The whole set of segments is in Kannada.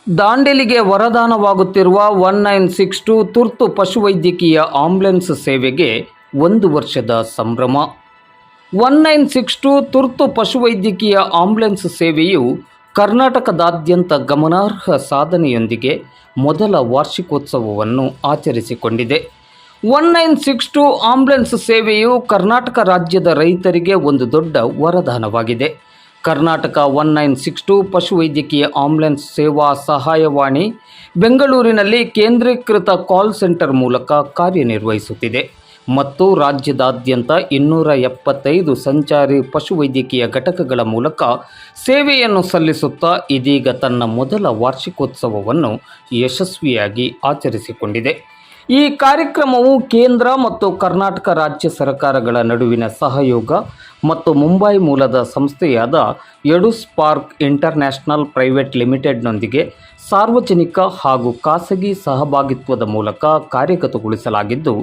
ದಾಂಡೇಲಿಗೆ ವರದಾನವಾಗುತ್ತಿರುವ 1962 ತುರ್ತು ಪಶುವೈದ್ಯಕೀಯ ಆಂಬ್ಯುಲೆನ್ಸ್ ಸೇವೆಗೆ 1 ವರ್ಷದ ಸಂಭ್ರಮ. 1962 ತುರ್ತು ಪಶುವೈದ್ಯಕೀಯ ಆಂಬ್ಯುಲೆನ್ಸ್ ಸೇವೆಯು ಕರ್ನಾಟಕದಾದ್ಯಂತ ಗಮನಾರ್ಹ ಸಾಧನೆಯೊಂದಿಗೆ ಮೊದಲ ವಾರ್ಷಿಕೋತ್ಸವವನ್ನು ಆಚರಿಸಿಕೊಂಡಿದೆ. 1962 ಆಂಬ್ಯುಲೆನ್ಸ್ ಸೇವೆಯು ಕರ್ನಾಟಕ ರಾಜ್ಯದ ರೈತರಿಗೆ ಒಂದು ದೊಡ್ಡ ವರದಾನವಾಗಿದೆ. ಕರ್ನಾಟಕ 1962 ಪಶುವೈದ್ಯಕೀಯ ಆಂಬ್ಯುಲೆನ್ಸ್ ಸೇವಾ ಸಹಾಯವಾಣಿ ಬೆಂಗಳೂರಿನಲ್ಲಿ ಕೇಂದ್ರೀಕೃತ ಕಾಲ್ ಸೆಂಟರ್ ಮೂಲಕ ಕಾರ್ಯನಿರ್ವಹಿಸುತ್ತಿದೆ ಮತ್ತು ರಾಜ್ಯದಾದ್ಯಂತ 275 ಸಂಚಾರಿ ಪಶುವೈದ್ಯಕೀಯ ಘಟಕಗಳ ಮೂಲಕ ಸೇವೆಯನ್ನು ಸಲ್ಲಿಸುತ್ತಾ ಇದೀಗ ತನ್ನ ಮೊದಲ ವಾರ್ಷಿಕೋತ್ಸವವನ್ನು ಯಶಸ್ವಿಯಾಗಿ ಆಚರಿಸಿಕೊಂಡಿದೆ. ಈ ಕಾರ್ಯಕ್ರಮವು ಕೇಂದ್ರ ಮತ್ತು ಕರ್ನಾಟಕ ರಾಜ್ಯ ಸರ್ಕಾರಗಳ ನಡುವಿನ ಸಹಯೋಗ ಮತ್ತು ಮುಂಬೈ ಮೂಲದ ಸಂಸ್ಥೆಯಾದ ಎಡುಸ್ಪಾರ್ಕ್ ಇಂಟರ್ನ್ಯಾಷನಲ್ ಪ್ರೈವೇಟ್ ಲಿಮಿಟೆಡ್ನೊಂದಿಗೆ ಸಾರ್ವಜನಿಕ ಹಾಗೂ ಖಾಸಗಿ ಸಹಭಾಗಿತ್ವದ ಮೂಲಕ ಕಾರ್ಯಗತಗೊಳಿಸಲಾಗಿದ್ದು,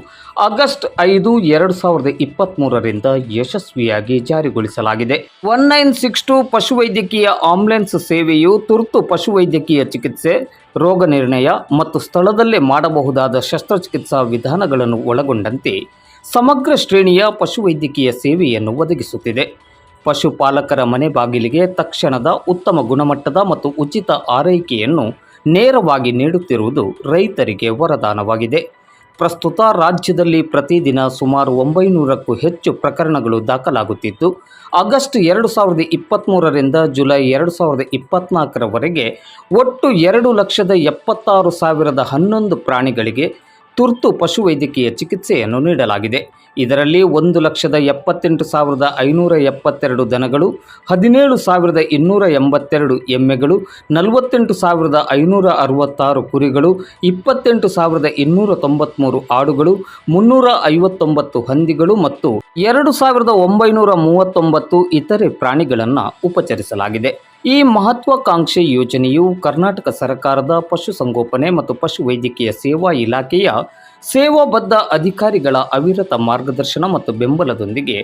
ಆಗಸ್ಟ್ 5, 2023ರಿಂದ ಯಶಸ್ವಿಯಾಗಿ ಜಾರಿಗೊಳಿಸಲಾಗಿದೆ. 1962 ಪಶುವೈದ್ಯಕೀಯ ಆಂಬ್ಯುಲೆನ್ಸ್ ಸೇವೆಯು ತುರ್ತು ಪಶುವೈದ್ಯಕೀಯ ಚಿಕಿತ್ಸೆ, ರೋಗ ನಿರ್ಣಯ ಮತ್ತು ಸ್ಥಳದಲ್ಲೇ ಮಾಡಬಹುದಾದ ಶಸ್ತ್ರಚಿಕಿತ್ಸಾ ವಿಧಾನಗಳನ್ನು ಒಳಗೊಂಡಂತೆ ಸಮಗ್ರ ಶ್ರೇಣಿಯ ಪಶುವೈದ್ಯಕೀಯ ಸೇವೆಯನ್ನು ಒದಗಿಸುತ್ತಿದೆ. ಪಶುಪಾಲಕರ ಮನೆ ಬಾಗಿಲಿಗೆ ತಕ್ಷಣದ ಉತ್ತಮ ಗುಣಮಟ್ಟದ ಮತ್ತು ಉಚಿತ ಆರೈಕೆಯನ್ನು ನೇರವಾಗಿ ನೀಡುತ್ತಿರುವುದು ರೈತರಿಗೆ ವರದಾನವಾಗಿದೆ. ಪ್ರಸ್ತುತ ರಾಜ್ಯದಲ್ಲಿ ಪ್ರತಿದಿನ ಸುಮಾರು 900ಕ್ಕೂ ಹೆಚ್ಚು ಪ್ರಕರಣಗಳು ದಾಖಲಾಗುತ್ತಿದ್ದು, ಆಗಸ್ಟ್ 2023ರಿಂದ ಜುಲೈ 2024ರವರೆಗೆ ಒಟ್ಟು 2,76,011 ಪ್ರಾಣಿಗಳಿಗೆ ತುರ್ತು ಪಶುವೈದ್ಯಕೀಯ ಚಿಕಿತ್ಸೆಯನ್ನು ನೀಡಲಾಗಿದೆ. ಇದರಲ್ಲಿ 1,78,572 ದನಗಳು, 17,282 ಎಮ್ಮೆಗಳು, 48,566 ಕುರಿಗಳು, 28,293 ಆಡುಗಳು, 359 ಹಂದಿಗಳು ಮತ್ತು 2,939 ಇತರೆ ಪ್ರಾಣಿಗಳನ್ನು ಉಪಚರಿಸಲಾಗಿದೆ. ಈ ಮಹತ್ವಾಕಾಂಕ್ಷೆ ಯೋಜನೆಯು ಕರ್ನಾಟಕ ಸರ್ಕಾರದ ಪಶುಸಂಗೋಪನೆ ಮತ್ತು ಪಶುವೈದ್ಯಕೀಯ ಸೇವಾ ಇಲಾಖೆಯ ಸೇವಾಬದ್ಧ ಅಧಿಕಾರಿಗಳ ಅವಿರತ ಮಾರ್ಗದರ್ಶನ ಮತ್ತು ಬೆಂಬಲದೊಂದಿಗೆ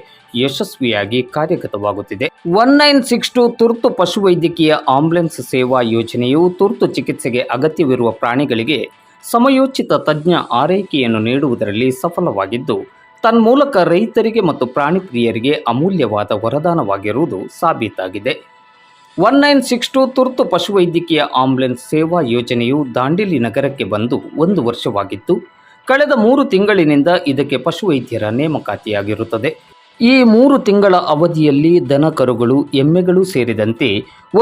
ಯಶಸ್ವಿಯಾಗಿ ಕಾರ್ಯಗತವಾಗುತ್ತಿದೆ. 1962 ತುರ್ತು ಪಶುವೈದ್ಯಕೀಯ ಆಂಬ್ಯುಲೆನ್ಸ್ ಸೇವಾ ಯೋಜನೆಯು ತುರ್ತು ಚಿಕಿತ್ಸೆಗೆ ಅಗತ್ಯವಿರುವ ಪ್ರಾಣಿಗಳಿಗೆ ಸಮಯೋಚಿತ ತಜ್ಞ ಆರೈಕೆಯನ್ನು ನೀಡುವುದರಲ್ಲಿ ಸಫಲವಾಗಿದ್ದು, ತನ್ಮೂಲಕ ರೈತರಿಗೆ ಮತ್ತು ಪ್ರಾಣಿ ಪ್ರಿಯರಿಗೆ ಅಮೂಲ್ಯವಾದ ವರದಾನವಾಗಿರುವುದು ಸಾಬೀತಾಗಿದೆ. 1962 ತುರ್ತು ಪಶುವೈದ್ಯಕೀಯ ಆಂಬ್ಯುಲೆನ್ಸ್ ಸೇವಾ ಯೋಜನೆಯು ದಾಂಡೇಲಿ ನಗರಕ್ಕೆ ಬಂದು 1 ವರ್ಷವಾಗಿದ್ದು, ಕಳೆದ 3 ತಿಂಗಳಿನಿಂದ ಇದಕ್ಕೆ ಪಶುವೈದ್ಯರ ನೇಮಕಾತಿಯಾಗಿರುತ್ತದೆ. ಈ 3 ತಿಂಗಳ ಅವಧಿಯಲ್ಲಿ ದನ ಕರುಗಳು, ಎಮ್ಮೆಗಳು ಸೇರಿದಂತೆ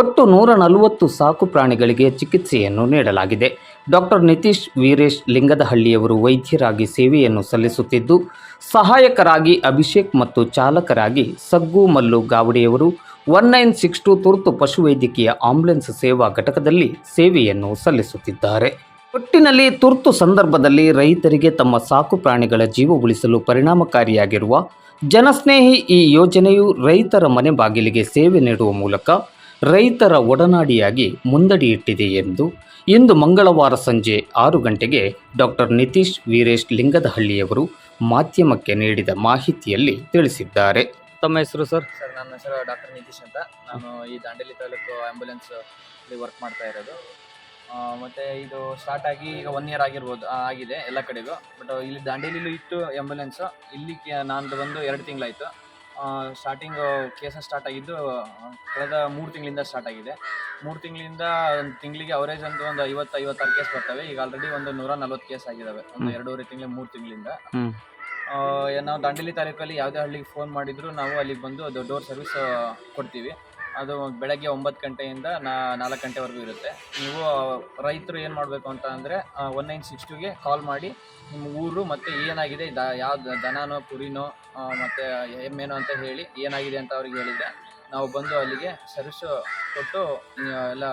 ಒಟ್ಟು 140 ಸಾಕು ಪ್ರಾಣಿಗಳಿಗೆ ಚಿಕಿತ್ಸೆಯನ್ನು ನೀಡಲಾಗಿದೆ. ಡಾಕ್ಟರ್ ನಿತೀಶ್ ವೀರೇಶ್ ಲಿಂಗದಹಳ್ಳಿಯವರು ವೈದ್ಯರಾಗಿ ಸೇವೆಯನ್ನು ಸಲ್ಲಿಸುತ್ತಿದ್ದು, ಸಹಾಯಕರಾಗಿ ಅಭಿಷೇಕ್ ಮತ್ತು ಚಾಲಕರಾಗಿ ಸಗ್ಗು ಮಲ್ಲು ಗಾವಡಿಯವರು 1962 ತುರ್ತು ಪಶುವೈದ್ಯಕೀಯ ಆಂಬ್ಯುಲೆನ್ಸ್ ಸೇವಾ ಘಟಕದಲ್ಲಿ ಸೇವೆಯನ್ನು ಸಲ್ಲಿಸುತ್ತಿದ್ದಾರೆ. ಒಟ್ಟಿನಲ್ಲಿ ತುರ್ತು ಸಂದರ್ಭದಲ್ಲಿ ರೈತರಿಗೆ ತಮ್ಮ ಸಾಕು ಪ್ರಾಣಿಗಳ ಜೀವ ಉಳಿಸಲು ಪರಿಣಾಮಕಾರಿಯಾಗಿರುವ ಜನಸ್ನೇಹಿ ಈ ಯೋಜನೆಯು ರೈತರ ಮನೆ ಬಾಗಿಲಿಗೆ ಸೇವೆ ನೀಡುವ ಮೂಲಕ ರೈತರ ಒಡನಾಡಿಯಾಗಿ ಮುಂದಡಿಯಿಟ್ಟಿದೆ ಎಂದು ಇಂದು ಮಂಗಳವಾರ ಸಂಜೆ 6 ಗಂಟೆಗೆ ಡಾಕ್ಟರ್ ನಿತೀಶ್ ವೀರೇಶ್ ಲಿಂಗದಹಳ್ಳಿಯವರು ಮಾಧ್ಯಮಕ್ಕೆ ನೀಡಿದ ಮಾಹಿತಿಯಲ್ಲಿ ತಿಳಿಸಿದ್ದಾರೆ. ತಮ್ಮ ಹೆಸರು ಸರ್? ಸರ್, ನನ್ನ ಹೆಸರು ಡಾಕ್ಟರ್ ನಿತೀಶ್ ಅಂತ. ನಾನು ಈ ದಾಂಡೇಲಿ ತಾಲೂಕು ಆ್ಯಂಬುಲೆನ್ಸ್ ವರ್ಕ್ ಮಾಡ್ತಾ ಇರೋದು. ಮತ್ತು ಇದು ಸ್ಟಾರ್ಟ್ ಆಗಿ ಈಗ 1 ಇಯರ್ ಆಗಿದೆ ಎಲ್ಲ ಕಡೆಗೂ. ಬಟ್ ಇಲ್ಲಿ ದಾಂಡೇಲಿಲೂ ಇತ್ತು ಆ್ಯಂಬುಲೆನ್ಸು. ಇಲ್ಲಿ ನಾನು ಬಂದು 2 ತಿಂಗಳಾಯಿತು. ಸ್ಟಾರ್ಟಿಂಗು ಕೇಸಸ್ ಸ್ಟಾರ್ಟ್ ಆಗಿದ್ದು ಕಳೆದ 3 ತಿಂಗಳಿಂದ ಸ್ಟಾರ್ಟ್ ಆಗಿದೆ. 3 ತಿಂಗಳಿಂದ ಒಂದು ತಿಂಗಳಿಗೆ ಅವರೇಜ್ ಅಂತ ಒಂದು 50-56 ಕೇಸ್ ಬರ್ತವೆ. ಈಗ ಆಲ್ರೆಡಿ ಒಂದು 140 ಕೇಸ್ ಆಗಿದ್ದಾವೆ ಒಂದು 2.5 ತಿಂಗಳು 3 ತಿಂಗಳಿಂದ. ನಾವು ದಾಂಡೇಲಿ ತಾಲೂಕಲ್ಲಿ ಯಾವುದೇ ಹಳ್ಳಿಗೆ ಫೋನ್ ಮಾಡಿದ್ರು ನಾವು ಅಲ್ಲಿಗೆ ಬಂದು ಅದು ಡೋರ್ ಸರ್ವಿಸ್ ಕೊಡ್ತೀವಿ. ಅದು ಬೆಳಗ್ಗೆ 9 ಗಂಟೆಯಿಂದ 4 ಗಂಟೆವರೆಗೂ ಇರುತ್ತೆ. ನೀವು ರೈತರು ಏನು ಮಾಡಬೇಕು ಅಂತ ಅಂದರೆ 1962ಗೆ ಕಾಲ್ ಮಾಡಿ ನಿಮ್ಮ ಊರು ಮತ್ತು ಏನಾಗಿದೆ, ಯಾವ್ದು ದನನೋ ಕುರಿನೋ ಮತ್ತು ಎಮ್ಮೆನೋ ಅಂತ ಹೇಳಿ ಏನಾಗಿದೆ ಅಂತ ಅವ್ರಿಗೆ ಹೇಳಿದರೆ ನಾವು ಬಂದು ಅಲ್ಲಿಗೆ ಸರ್ವಿಸು ಕೊಟ್ಟು ಎಲ್ಲ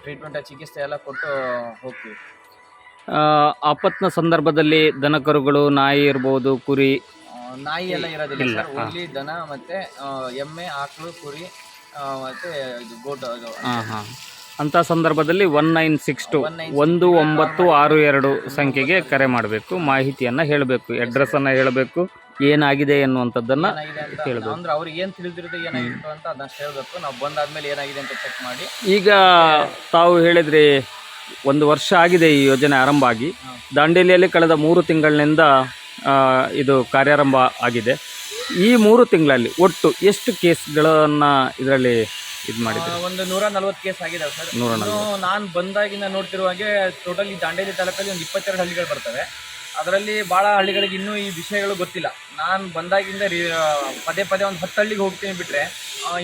ಟ್ರೀಟ್ಮೆಂಟ್ ಚಿಕಿತ್ಸೆ ಎಲ್ಲ ಕೊಟ್ಟು ಹೋಗ್ತೀವಿ. ಆಪತ್ನ ಸಂದರ್ಭದಲ್ಲಿ ದನ ಕರುಗಳು, ನಾಯಿ ಇರ್ಬೋದು, ಕುರಿ, ನಾಯಿ ಎಲ್ಲ ಇರೋದಿಲ್ಲ ಸರ್. ಓನ್ಲಿ ದನ ಮತ್ತು ಎಮ್ಮೆ, ಆಕಳು, ಕುರಿ ಮತ್ತು ಇದು ಗೋಟು. ಅದು ಅಂಥ ಸಂದರ್ಭದಲ್ಲಿ 1962 1962 ಸಂಖ್ಯೆಗೆ ಕರೆ ಮಾಡಬೇಕು. ಮಾಹಿತಿಯನ್ನು ಹೇಳಬೇಕು, ಅಡ್ರೆಸ್ಸನ್ನು ಹೇಳಬೇಕು, ಏನಾಗಿದೆ ಎನ್ನುವಂಥದ್ದನ್ನು ಏನಾಗಿದೆ ಅಂತ ಹೇಳ್ಬೇಕು. ಅಂದ್ರೆ ಅವ್ರಿಗೆ ಏನು ತಿಳಿದಿರೋದು ಏನಾಗಿತ್ತು ಅಂತ ಅದನ್ನ ಹೇಳ್ಬೇಕು. ನಾವು ಬಂದಾದ್ಮೇಲೆ ಏನಾಗಿದೆ ಅಂತ ಚೆಕ್ ಮಾಡಿ. ಈಗ ತಾವು ಹೇಳಿದ್ರಿ 1 ವರ್ಷ ಆಗಿದೆ ಈ ಯೋಜನೆ ಆರಂಭ ಆಗಿ. ದಾಂಡೇಲಿಯಲ್ಲಿ ಕಳೆದ 3 ತಿಂಗಳಿನಿಂದ ಇದು ಕಾರ್ಯಾರಂಭ ಆಗಿದೆ. ಈ 3 ತಿಂಗಳಲ್ಲಿ ಒಟ್ಟು ಎಷ್ಟು ಕೇಸ್ಗಳನ್ನು ಇದರಲ್ಲಿ ಇದು ಮಾಡಿದ್ರು? ಒಂದು 140 ಕೇಸ್ ಆಗಿದಾವೆ ಸರ್. ನಾನು ಬಂದಾಗಿಂದ ನೋಡ್ತಿರುವ ಹಾಗೆ ಟೋಟಲ್ ಈ ದಾಂಡೇಲಿ ತಾಲೂಕಲ್ಲಿ ಒಂದು 22 ಹಳ್ಳಿಗಳು ಬರ್ತವೆ. ಅದರಲ್ಲಿ ಭಾಳ ಹಳ್ಳಿಗಳಿಗೆ ಇನ್ನೂ ಈ ವಿಷಯಗಳು ಗೊತ್ತಿಲ್ಲ. ನಾನು ಬಂದಾಗಿಂದ ಪದೇ ಪದೇ ಒಂದು 10 ಹಳ್ಳಿಗೆ ಹೋಗ್ತೀನಿ ಬಿಟ್ಟರೆ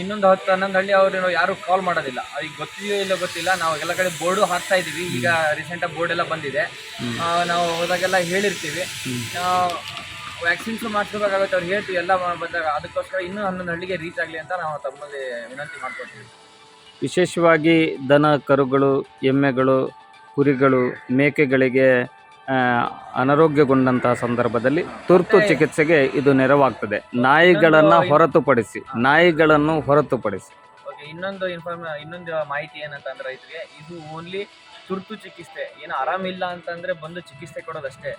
ಇನ್ನೊಂದು 10-11 ಹಳ್ಳಿ ಅವರು ಯಾರು ಕಾಲ್ ಮಾಡೋದಿಲ್ಲ. ಅವ್ರಿಗೆ ಗೊತ್ತಿದೆಯೋ ಇಲ್ಲ ಗೊತ್ತಿಲ್ಲ. ನಾವು ಎಲ್ಲ ಕಡೆ ಬೋರ್ಡು ಹಾಕ್ತಾ ಇದ್ದೀವಿ. ಈಗ ರೀಸೆಂಟಾಗಿ ಬೋರ್ಡ್ ಎಲ್ಲ ಬಂದಿದೆ. ನಾವು ಹೋದಾಗೆಲ್ಲ ಹೇಳಿರ್ತೀವಿ ವ್ಯಾಕ್ಸಿನ್ಸು ಮಾಡಿಸ್ಬೇಕಾಗುತ್ತೆ. ಅವ್ರು ಹೇಳ್ತೀವಿ ಎಲ್ಲ ಬಂದಾಗ. ಅದಕ್ಕೋಸ್ಕರ ಇನ್ನೂ 11 ಹಳ್ಳಿಗೆ ರೀಚ್ ಆಗಲಿ ಅಂತ ನಾವು ತಮ್ಮಲ್ಲಿ ವಿನಂತಿ ಮಾಡ್ಕೊತೀವಿ. ವಿಶೇಷವಾಗಿ ದನ ಕರುಗಳು, ಎಮ್ಮೆಗಳು, ಕುರಿಗಳು, ಮೇಕೆಗಳಿಗೆ ಅನಾರೋಗ್ಯಗೊಂಡಂತಹ ಸಂದರ್ಭದಲ್ಲಿ ತುರ್ತು ಚಿಕಿತ್ಸೆಗೆ ಇದು ನೆರವಾಗ್ತದೆ. ನಾಯಿಗಳನ್ನು ಹೊರತುಪಡಿಸಿ ಓಕೆ, ಇನ್ನೊಂದು ಮಾಹಿತಿ ಏನಂತಂದ್ರೆ ರೈತರಿಗೆ ಇದು ಓನ್ಲಿ ತುರ್ತು ಚಿಕಿತ್ಸೆ. ಏನು ಆರಾಮಿಲ್ಲ ಅಂತಂದ್ರೆ ಬಂದು ಚಿಕಿತ್ಸೆ ಕೊಡೋದಷ್ಟೇ.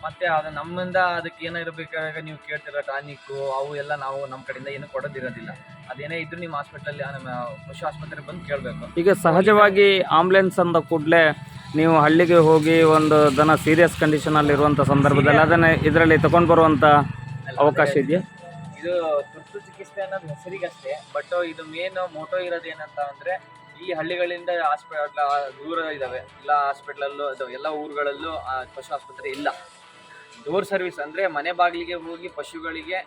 ಮತ್ತೆ ಅದು ನಮ್ಮಿಂದ ಅದಕ್ಕೆ ಏನಿರಬೇಕಾಗ ನೀವು ಕೇಳ್ತಿರೋ ಟಾನಿಕ್ಕು ಅವು ಎಲ್ಲ ನಾವು ನಮ್ಮ ಕಡೆಯಿಂದ ಏನು ಕೊಡೋದಿರೋದಿಲ್ಲ. ಅದೇನೇ ಇದ್ರು ನಿಮ್ಮ ಹಾಸ್ಪಿಟಲಲ್ಲಿ ನಮ್ಮ ಪಶು ಆಸ್ಪತ್ರೆಗೆ ಬಂದು ಕೇಳಬೇಕು. ಈಗ ಸಹಜವಾಗಿ ಆಂಬುಲೆನ್ಸ್ ಅಂದ ಕೂಡಲೇ ನೀವು ಹಳ್ಳಿಗೆ ಹೋಗಿ ಒಂದು ದನ ಸೀರಿಯಸ್ ಕಂಡೀಷನಲ್ಲಿ ಇರುವಂಥ ಸಂದರ್ಭದಲ್ಲಿ ಅದನ್ನು ಇದರಲ್ಲಿ ತಗೊಂಡು ಬರುವಂಥ ಅವಕಾಶ ಇದೆಯಾ? ಇದು ತುರ್ತು ಚಿಕಿತ್ಸೆ ಅನ್ನೋದು ಹೆಸರಿಗಷ್ಟೇ. ಬಟ್ ಇದು ಮೇನ್ ಮೋಟೋ ಇರೋದು ಏನಂತ ಅಂದ್ರೆ ಈ ಹಳ್ಳಿಗಳಿಂದ ಹಾಸ್ಪಿಟಲ್ ದೂರ ಇದಾವೆ. ಎಲ್ಲ ಹಾಸ್ಪಿಟಲಲ್ಲೂ ಅದು ಎಲ್ಲ ಊರುಗಳಲ್ಲೂ ಪಶು ಆಸ್ಪತ್ರೆ ಇಲ್ಲ. ಡೋರ್ ಸರ್ವಿಸ್ ಅಂದ್ರೆ ಮನೆ ಬಾಗಿಲಿಗೆ ಹೋಗಿ ಪಶುಗಳಿಗೆ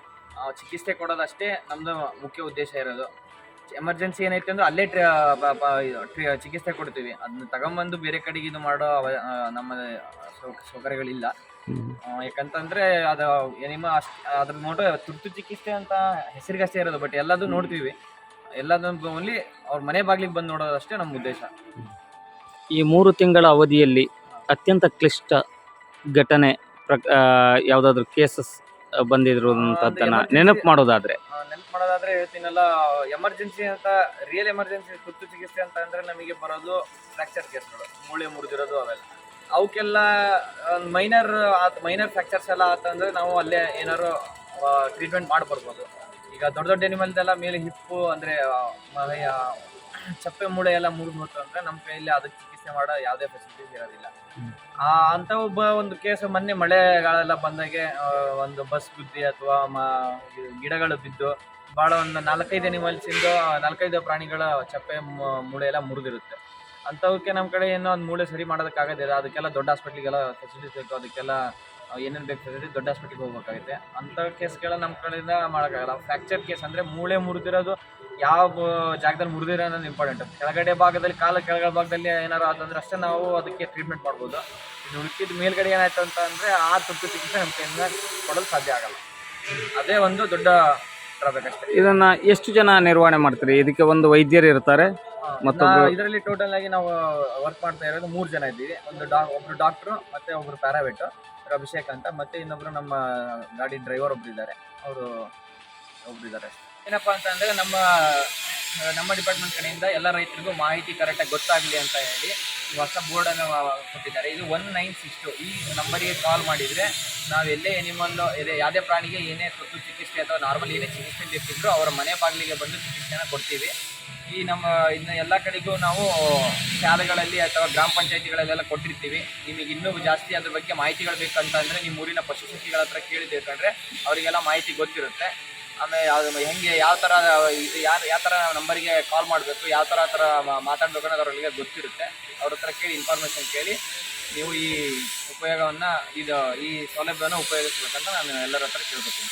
ಚಿಕಿತ್ಸೆ ಕೊಡೋದಷ್ಟೇ ನಮ್ದು ಮುಖ್ಯ ಉದ್ದೇಶ ಇರೋದು. ಎಮರ್ಜೆನ್ಸಿ ಏನೈತೆ ಅಂದ್ರೆ ಅಲ್ಲೇ ಚಿಕಿತ್ಸೆ ಕೊಡ್ತೀವಿ. ಅದನ್ನ ತಗೊಂಬಂದು ಬೇರೆ ಕಡೆಗೆ ಇದು ಮಾಡೋ ನಮ್ಮ ಸೌಕರ್ಯಗಳಿಲ್ಲ. ಯಾಕಂತಂದ್ರೆ ಅದು ಅದ್ರ ಮೋಟೋ ತುರ್ತು ಚಿಕಿತ್ಸೆ ಅಂತ ಹೆಸರಿಗಷ್ಟೇ ಇರೋದು. ಬಟ್ ಎಲ್ಲದೂ ನೋಡ್ತೀವಿ. ಎಲ್ಲದನ್ನು ಓನ್ಲಿ ಅವ್ರ ಮನೆ ಬಾಗಿಲಿಗೆ ಬಂದು ನೋಡೋದಷ್ಟೇ ನಮ್ಮ ಉದ್ದೇಶ. ಈ 3 ತಿಂಗಳ ಅವಧಿಯಲ್ಲಿ ಅತ್ಯಂತ ಕ್ಲಿಷ್ಟ ಘಟನೆ ಯಾವುದಾದ್ರೂ ಕೇಸಸ್ ಬಂದಿರುವಂಥದ್ದನ್ನು ನೆನಪು ಮಾಡೋದಾದ್ರೆ ಹೇಳ್ತೀನಲ್ಲ, ಎಮರ್ಜೆನ್ಸಿ ಅಂತ ರಿಯಲ್ ಎಮರ್ಜೆನ್ಸಿ ತುರ್ತು ಚಿಕಿತ್ಸೆ ಅಂತ ಅಂದ್ರೆ ನಮಗೆ ಬರೋದು ಫ್ರಾಕ್ಚರ್ ಕೇಸ್ಗಳು, ಮೂಳೆ ಮುರಿದಿರೋದು ಅವೆಲ್ಲ. ಅವಕ್ಕೆಲ್ಲ ಮೈನರ್ ಫ್ರಾಕ್ಚರ್ಸ್ ಎಲ್ಲ ಆತಂದ್ರೆ ನಾವು ಅಲ್ಲೇ ಏನಾದ್ರು ಟ್ರೀಟ್ಮೆಂಟ್ ಮಾಡ್ಬರ್ಬೋದು. ಈಗ ದೊಡ್ಡ ಎನಿಮಲ್ದೆಲ್ಲ ಮೇಲೆ ಹಿಪ್ಪು ಅಂದರೆ ಚಪ್ಪೆ ಮೂಳೆ ಎಲ್ಲ ಮುರಿದು ಹೋಯ್ತು ಅಂದರೆ ನಮ್ಮ ಕೈಯಲ್ಲಿ ಅದಕ್ಕೆ ಚಿಕಿತ್ಸೆ ಮಾಡೋ ಯಾವುದೇ ಫೆಸಿಲಿಟೀಸ್ ಇರೋದಿಲ್ಲ. ಅಂಥ ಒಂದು ಕೇಸ್ ಮೊನ್ನೆ ಮಳೆಗಾಲೆಲ್ಲ ಬಂದಾಗೆ ಒಂದು ಬಸ್ ಬುದ್ಧಿ ಅಥವಾ ಗಿಡಗಳು ಬಿದ್ದು ಭಾಳ ಒಂದು 4-5 ಪ್ರಾಣಿಗಳ ಚಪ್ಪೆ ಮೂಳೆ ಎಲ್ಲ ಮುರಿದಿರುತ್ತೆ. ಅಂಥವಕ್ಕೆ ನಮ್ಮ ಕಡೆ ಏನೋ ಒಂದು ಮೂಳೆ ಸರಿ ಮಾಡೋದಕ್ಕಾಗೋದಿಲ್ಲ. ಅದಕ್ಕೆಲ್ಲ ದೊಡ್ಡ ಹಾಸ್ಪಿಟ್ಲಿಗೆಲ್ಲ ಫೆಸಿಲಿಟೀಸ್ ಬೇಕು. ಅದಕ್ಕೆಲ್ಲ ಏನೇನು ಬೇಕು ಫೆಸಿಲಿಟಿ ದೊಡ್ಡ ಹಾಸ್ಪಿಟ್ಲಿಗೆ ಹೋಗ್ಬೇಕಾಗುತ್ತೆ. ಅಂಥ ಕೇಸ್ಗೆಲ್ಲ ನಮ್ಮ ಕಡೆಯಿಂದ ಮಾಡೋಕ್ಕಾಗಲ್ಲ. ಫ್ರ್ಯಾಕ್ಚರ್ ಕೇಸ್ ಅಂದರೆ ಮೂಳೆ ಮುರಿದಿರೋದು ಯಾವ ಜಾಗದಲ್ಲಿ ಮುರಿದಿರೋ ಅನ್ನೋದು ಇಂಪಾರ್ಟೆಂಟ್. ಕೆಳಗಡೆ ಭಾಗದಲ್ಲಿ ಕೆಳಗಡೆ ಭಾಗದಲ್ಲಿ ಏನಾರು ಆದಂದ್ರೆ ಅಷ್ಟೇ ನಾವು ಅದಕ್ಕೆ ಟ್ರೀಟ್ಮೆಂಟ್ ಮಾಡ್ಬೋದು. ಇದು ಉಳಿದ ಮೇಲ್ಗಡೆ ಏನಾಯ್ತು ಅಂತ ಅಂದರೆ ಆ ತುರ್ತು ಚಿಕಿತ್ಸೆ ನಮ್ಮ ಕೈಯಿಂದ ಕೊಡಲು ಸಾಧ್ಯ ಆಗಲ್ಲ. ಅದೇ ಒಂದು ದೊಡ್ಡ ಡ್ರಾಬ್ಯಾಕ್ ಅಷ್ಟೇ. ಇದನ್ನು ಎಷ್ಟು ಜನ ನಿರ್ವಹಣೆ ಮಾಡ್ತೀರಿ? ಇದಕ್ಕೆ ಒಂದು ವೈದ್ಯರು ಇರ್ತಾರೆ ಮತ್ತು ಇದರಲ್ಲಿ ಟೋಟಲ್ ಆಗಿ ನಾವು ವರ್ಕ್ ಮಾಡ್ತಾ ಇರೋದು 3 ಜನ ಇದ್ದೀವಿ. ಒಬ್ರು ಡಾಕ್ಟ್ರು, ಮತ್ತೆ ಒಬ್ರು ಪ್ಯಾರಾವೆಟ್ ಅಭಿಷೇಕ್ ಅಂತ, ಮತ್ತೆ ಇನ್ನೊಬ್ರು ನಮ್ಮ ಗಾಡಿ ಡ್ರೈವರ್ ಒಬ್ರಿದ್ದಾರೆ. ಅವರು ಒಬ್ರಿದ್ದಾರೆ. ಏನಪ್ಪಾ ಅಂತ ಅಂದ್ರೆ ನಮ್ಮ ಡಿಪಾರ್ಟ್ಮೆಂಟ್ ಕಡೆಯಿಂದ ಎಲ್ಲ ರೈತರಿಗೂ ಮಾಹಿತಿ ಕರೆಕ್ಟಾಗಿ ಗೊತ್ತಾಗಲಿ ಅಂತ ಹೇಳಿ ಹೊಸ ಬೋರ್ಡನ್ನು ಕೊಟ್ಟಿದ್ದಾರೆ. ಇದು 1962 ಈ ನಂಬರಿಗೆ ಕಾಲ್ ಮಾಡಿದರೆ ನಾವು ಎಲ್ಲೇ ಯಾವುದೇ ಪ್ರಾಣಿಗೆ ಏನೇ ತುರ್ತು ಚಿಕಿತ್ಸೆ ಅಥವಾ ನಾರ್ಮಲ್ ಏನೇ ಚಿಕಿತ್ಸೆ ಬೇಕಿದ್ರು ಅವರ ಮನೆ ಬಾಗಿಲಿಗೆ ಬಂದು ಚಿಕಿತ್ಸೆನ ಕೊಡ್ತೀವಿ. ಇನ್ನು ಎಲ್ಲ ಕಡೆಗೂ ನಾವು ಶಾಲೆಗಳಲ್ಲಿ ಅಥವಾ ಗ್ರಾಮ ಪಂಚಾಯತಿಗಳಲ್ಲೆಲ್ಲ ಕೊಟ್ಟಿರ್ತೀವಿ. ನಿಮಗೆ ಇನ್ನೂ ಜಾಸ್ತಿ ಅದ್ರ ಬಗ್ಗೆ ಮಾಹಿತಿಗಳು ಬೇಕಂತಂದರೆ ನಿಮ್ಮ ಊರಿನ ಪಶುಸಖಿಗಳ ಹತ್ರ ಕೇಳಿ ತಿಳ್ಕೊಂಡ್ರೆ ಅವರಿಗೆಲ್ಲ ಮಾಹಿತಿ ಗೊತ್ತಿರುತ್ತೆ. ಆಮೇಲೆ ಅದು ಹೆಂಗೆ ಯಾವ ಥರ ಯಾವ ಥರ ನಂಬರಿಗೆ ಕಾಲ್ ಮಾಡಬೇಕು, ಯಾವ ಥರ ಮಾತಾಡಬೇಕು ಅನ್ನೋದು ಅವರಿಗೆ ಗೊತ್ತಿರುತ್ತೆ. ಅವ್ರ ಹತ್ರ ಕೇಳಿ ಇನ್ಫಾರ್ಮೇಷನ್ ಕೇಳಿ ನೀವು ಈ ಸೌಲಭ್ಯವನ್ನು ಉಪಯೋಗಿಸ್ಬೇಕಂತ ನಾನು ಎಲ್ಲರ ಹತ್ರ ಕೇಳ್ಕೊತೀನಿ.